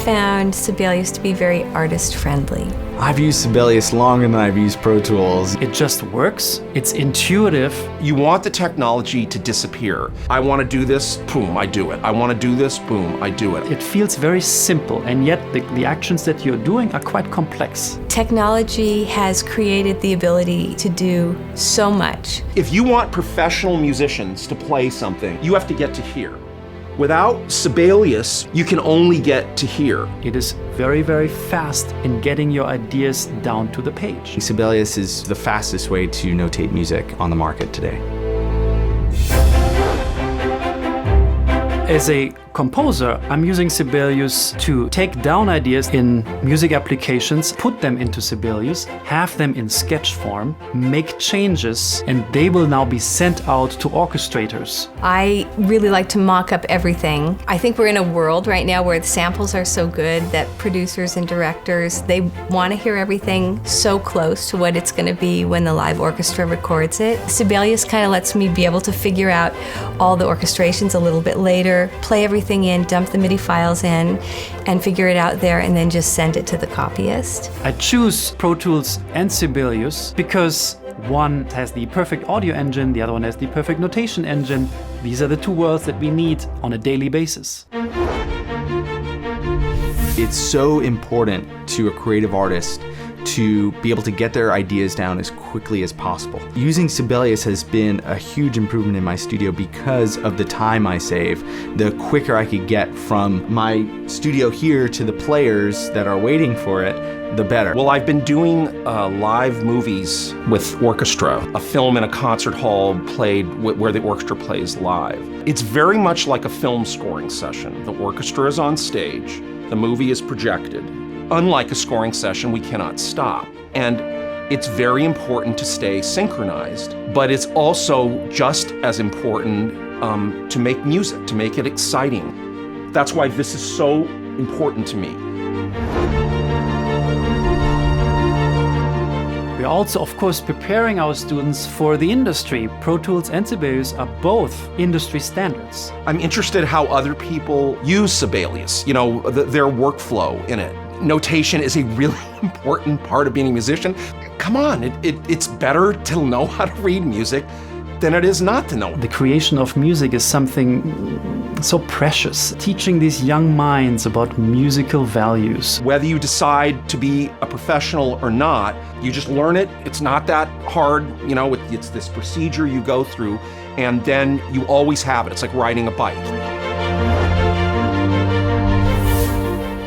found Sibelius to be very artist-friendly. I've used Sibelius longer than I've used Pro Tools. It just works. It's intuitive. You want the technology to disappear. I want to do this, boom, I do it. I want to do this, boom, I do it. It feels very simple, and yet the actions that you're doing are quite complex. Technology has created the ability to do so much. If you want professional musicians to play something, you have to get to here. Without Sibelius, you can only get to here. It is very, very fast in getting your ideas down to the page. Sibelius is the fastest way to notate music on the market today. As a composer, I'm using Sibelius to take down ideas in music applications, put them into Sibelius, have them in sketch form, make changes, and they will now be sent out to orchestrators. I really like to mock up everything. I think we're in a world right now where the samples are so good that producers and directors, they want to hear everything so close to what it's going to be when the live orchestra records it. Sibelius kind of lets me be able to figure out all the orchestrations a little bit later, play everything in, dump the MIDI files in, and figure it out there, and then just send it to the copyist. I choose Pro Tools and Sibelius because one has the perfect audio engine, the other one has the perfect notation engine. These are the two worlds that we need on a daily basis. It's so important to a creative artist to be able to get their ideas down as quickly as possible. Using Sibelius has been a huge improvement in my studio because of the time I save. The quicker I could get from my studio here to the players that are waiting for it, the better. Well, I've been doing live movies with orchestra, a film in a concert hall played where the orchestra plays live. It's very much like a film scoring session. The orchestra is on stage, the movie is projected. Unlike a scoring session, we cannot stop. And it's very important to stay synchronized, but it's also just as important to make music, to make it exciting. That's why this is so important to me. We're also, of course, preparing our students for the industry. Pro Tools and Sibelius are both industry standards. I'm interested how other people use Sibelius, you know, their workflow in it. Notation is a really important part of being a musician. Come on, it's better to know how to read music than it is not to know. The creation of music is something so precious. Teaching these young minds about musical values. Whether you decide to be a professional or not, you just learn it. It's not that hard, you know, it's this procedure you go through, and then you always have it. It's like riding a bike.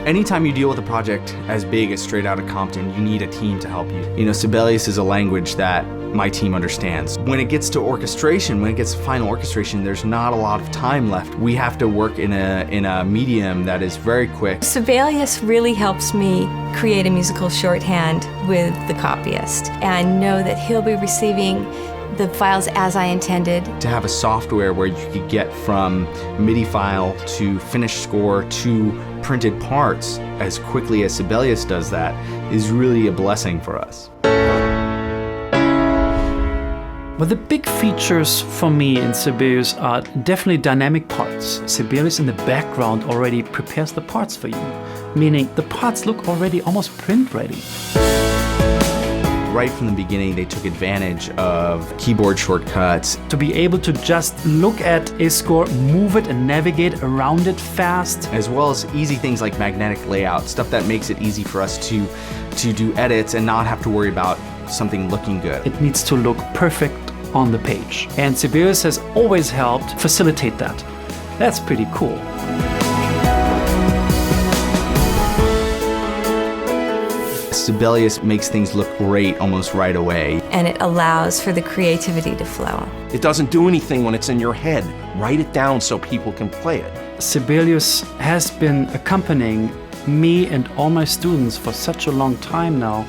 Anytime you deal with a project as big as Straight Outta Compton, you need a team to help you. You know, Sibelius is a language that my team understands. When it gets to orchestration, when it gets to final orchestration, there's not a lot of time left. We have to work in a medium that is very quick. Sibelius really helps me create a musical shorthand with the copyist and know that he'll be receiving the files as I intended. To have a software where you could get from MIDI file to finished score to printed parts as quickly as Sibelius does that is really a blessing for us. Well, the big features for me in Sibelius are definitely dynamic parts. Sibelius in the background already prepares the parts for you, meaning the parts look already almost print ready. Right from the beginning, they took advantage of keyboard shortcuts. To be able to just look at a score, move it and navigate around it fast. As well as easy things like magnetic layout, stuff that makes it easy for us to do edits and not have to worry about something looking good. It needs to look perfect on the page. And Sibelius has always helped facilitate that. That's pretty cool. Sibelius makes things look great almost right away. And it allows for the creativity to flow. It doesn't do anything when it's in your head. Write it down so people can play it. Sibelius has been accompanying me and all my students for such a long time now.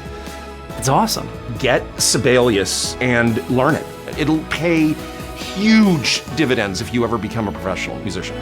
It's awesome. Get Sibelius and learn it. It'll pay huge dividends if you ever become a professional musician.